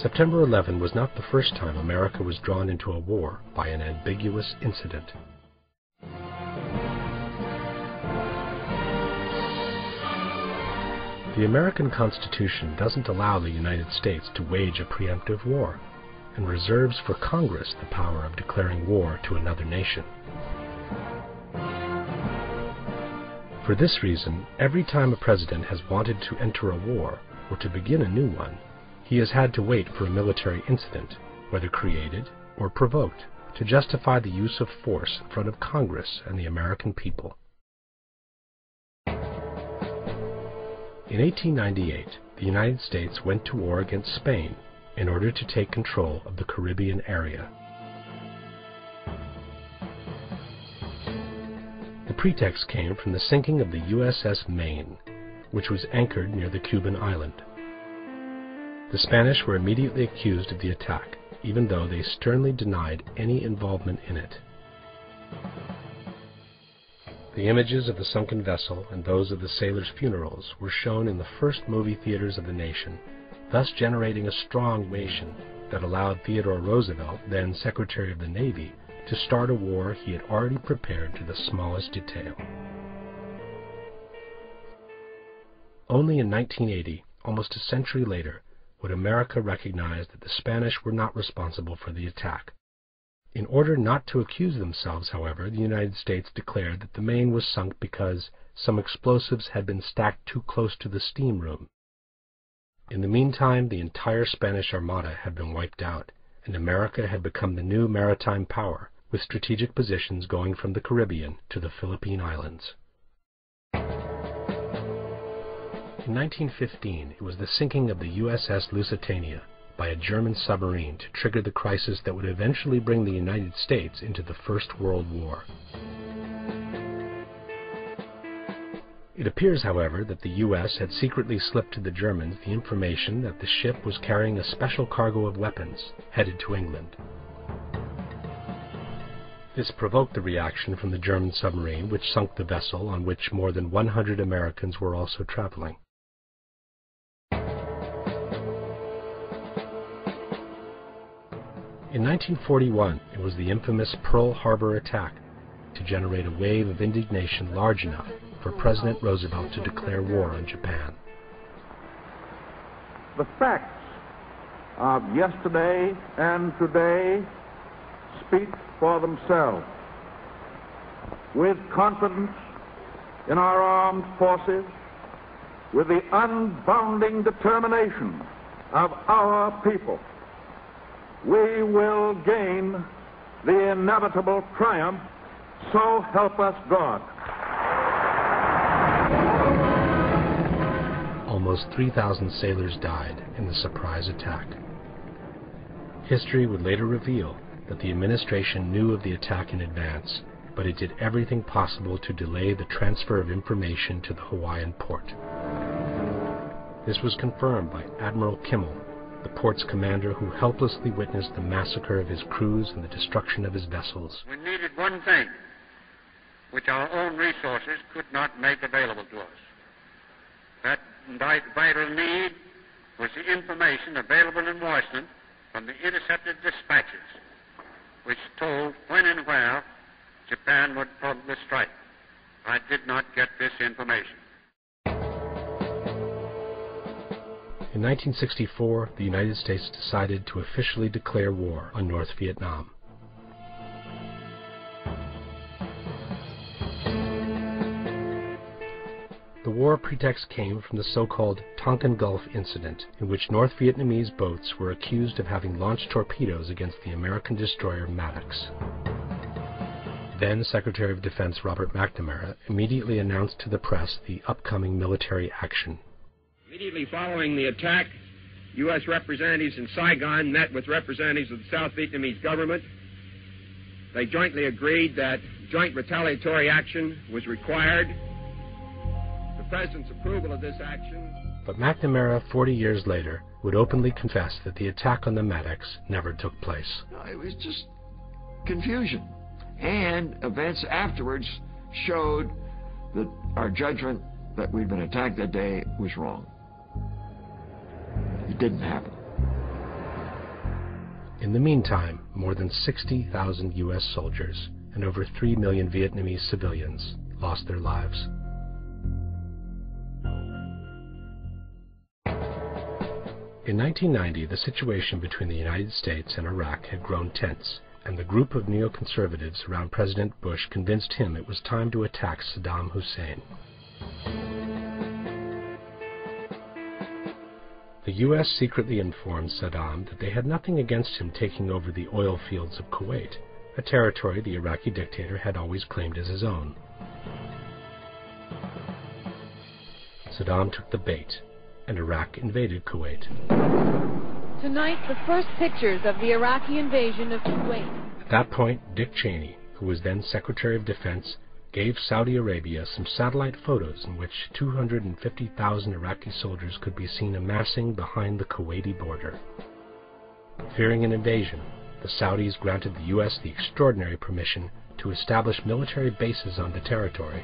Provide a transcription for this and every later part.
September 11 was not the first time America was drawn into a war by an ambiguous incident. The American Constitution doesn't allow the United States to wage a preemptive war, and reserves for Congress the power of declaring war to another nation. For this reason, every time a president has wanted to enter a war or to begin a new one, he has had to wait for a military incident, whether created or provoked, to justify the use of force in front of Congress and the American people. In 1898, the United States went to war against Spain in order to take control of the Caribbean area. The pretext came from the sinking of the USS Maine, which was anchored near the Cuban island. The Spanish were immediately accused of the attack, even though they sternly denied any involvement in it. The images of the sunken vessel and those of the sailors' funerals were shown in the first movie theaters of the nation, thus generating a strong motivation that allowed Theodore Roosevelt, then Secretary of the Navy, to start a war he had already prepared to the smallest detail. Only in 1980, almost a century later, would America recognize that the Spanish were not responsible for the attack. In order not to accuse themselves, however, the United States declared that the Maine was sunk because some explosives had been stacked too close to the steam room. In the meantime, the entire Spanish Armada had been wiped out, and America had become the new maritime power, with strategic positions going from the Caribbean to the Philippine Islands. In 1915, it was the sinking of the USS Lusitania by a German submarine to trigger the crisis that would eventually bring the United States into the First World War. It appears, however, that the U.S. had secretly slipped to the Germans the information that the ship was carrying a special cargo of weapons headed to England. This provoked the reaction from the German submarine, which sunk the vessel on which more than 100 Americans were also traveling. In 1941, it was the infamous Pearl Harbor attack to generate a wave of indignation large enough for President Roosevelt to declare war on Japan. The facts of yesterday and today speak for themselves. With confidence in our armed forces, with the unbounding determination of our people, we will gain the inevitable triumph, so help us God. Almost 3,000 sailors died in the surprise attack. History would later reveal that the administration knew of the attack in advance, but it did everything possible to delay the transfer of information to the Hawaiian port. This was confirmed by Admiral Kimmel, the port's commander who helplessly witnessed the massacre of his crews and the destruction of his vessels. We needed one thing, which our own resources could not make available to us. That vital need was the information available in Washington from the intercepted dispatches, which told when and where Japan would probably strike. I did not get this information. In 1964, the United States decided to officially declare war on North Vietnam. The war pretext came from the so-called Tonkin Gulf incident, in which North Vietnamese boats were accused of having launched torpedoes against the American destroyer Maddox. Then Secretary of Defense Robert McNamara immediately announced to the press the upcoming military action. Immediately following the attack, U.S. representatives in Saigon met with representatives of the South Vietnamese government. They jointly agreed that joint retaliatory action was required. The President's approval of this action. But McNamara, 40 years later, would openly confess that the attack on the Maddox never took place. It was just confusion. And events afterwards showed that our judgment that we'd been attacked that day was wrong. It didn't happen. In the meantime, more than 60,000 U.S. soldiers and over 3 million Vietnamese civilians lost their lives. In 1990, the situation between the United States and Iraq had grown tense, and the group of neoconservatives around President Bush convinced him it was time to attack Saddam Hussein. The U.S. secretly informed Saddam that they had nothing against him taking over the oil fields of Kuwait, a territory the Iraqi dictator had always claimed as his own. Saddam took the bait, and Iraq invaded Kuwait. Tonight, the first pictures of the Iraqi invasion of Kuwait. At that point, Dick Cheney, who was then Secretary of Defense, gave Saudi Arabia some satellite photos in which 250,000 Iraqi soldiers could be seen amassing behind the Kuwaiti border. Fearing an invasion, the Saudis granted the U.S. the extraordinary permission to establish military bases on the territory.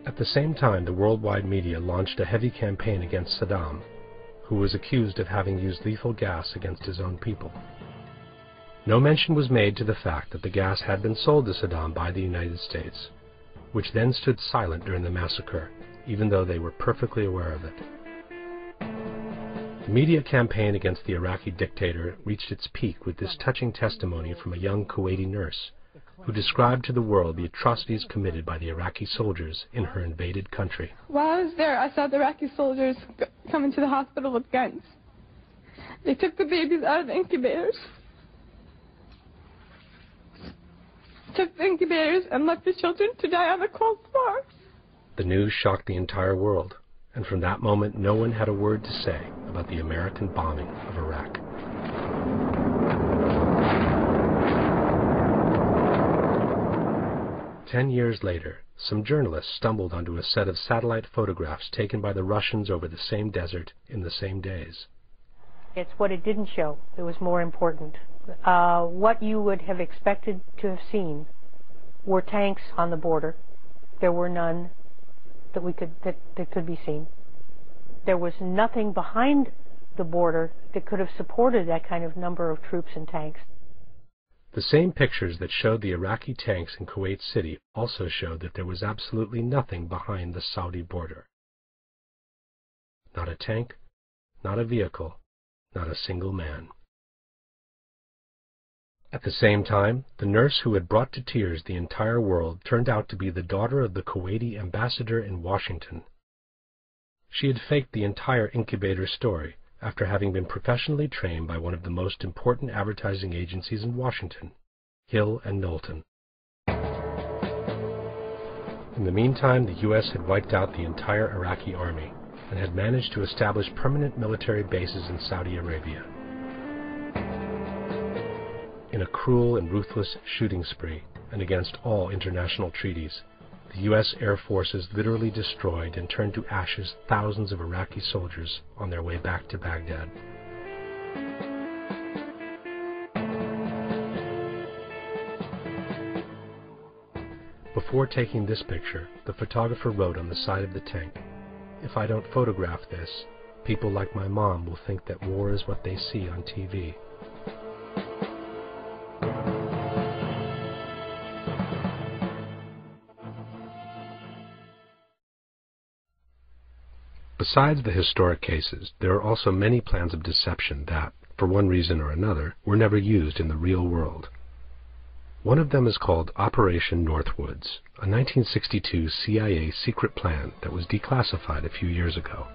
At the same time, the worldwide media launched a heavy campaign against Saddam, who was accused of having used lethal gas against his own people. No mention was made to the fact that the gas had been sold to Saddam by the United States, which then stood silent during the massacre, even though they were perfectly aware of it. The media campaign against the Iraqi dictator reached its peak with this touching testimony from a young Kuwaiti nurse, who described to the world the atrocities committed by the Iraqi soldiers in her invaded country. While I was there, I saw the Iraqi soldiers come into the hospital with guns. They took the babies out of the incubators, and left the children to die on the cold floor. The news shocked the entire world, and from that moment no one had a word to say about the American bombing of Iraq. Ten years later, some journalists stumbled onto a set of satellite photographs taken by the Russians over the same desert in the same days. It's what it didn't show that was more important. What you would have expected to have seen were tanks on the border. There were none that could be seen. There was nothing behind the border that could have supported that kind of number of troops and tanks. The same pictures that showed the Iraqi tanks in Kuwait City also showed that there was absolutely nothing behind the Saudi border. Not a tank, not a vehicle, not a single man. At the same time, the nurse who had brought to tears the entire world turned out to be the daughter of the Kuwaiti ambassador in Washington. She had faked the entire incubator story after having been professionally trained by one of the most important advertising agencies in Washington, Hill and Knowlton. In the meantime, the U.S. had wiped out the entire Iraqi army and had managed to establish permanent military bases in Saudi Arabia. In a cruel and ruthless shooting spree, and against all international treaties, the U.S. Air Forces literally destroyed and turned to ashes thousands of Iraqi soldiers on their way back to Baghdad. Before taking this picture, the photographer wrote on the side of the tank, "If I don't photograph this, people like my mom will think that war is what they see on TV." Besides the historic cases, there are also many plans of deception that, for one reason or another, were never used in the real world. One of them is called Operation Northwoods, a 1962 CIA secret plan that was declassified a few years ago.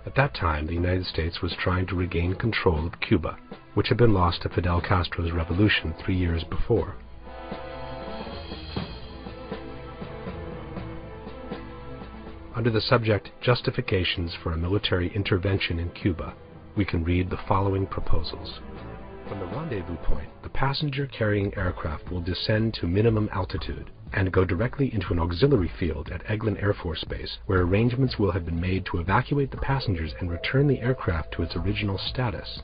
At that time, the United States was trying to regain control of Cuba, which had been lost to Fidel Castro's revolution 3 years before. Under the subject Justifications for a Military Intervention in Cuba, we can read the following proposals. From the rendezvous point, the passenger-carrying aircraft will descend to minimum altitude and go directly into an auxiliary field at Eglin Air Force Base, where arrangements will have been made to evacuate the passengers and return the aircraft to its original status.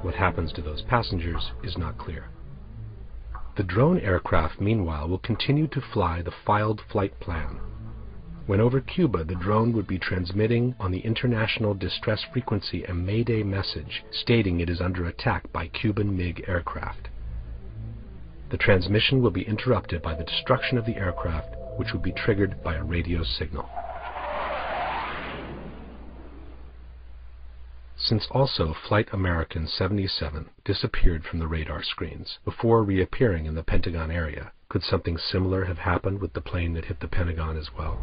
What happens to those passengers is not clear. The drone aircraft, meanwhile, will continue to fly the filed flight plan. When over Cuba, the drone would be transmitting on the international distress frequency a Mayday message stating it is under attack by Cuban MiG aircraft. The transmission will be interrupted by the destruction of the aircraft, which would be triggered by a radio signal. Since also Flight American 77 disappeared from the radar screens before reappearing in the Pentagon area, could something similar have happened with the plane that hit the Pentagon as well?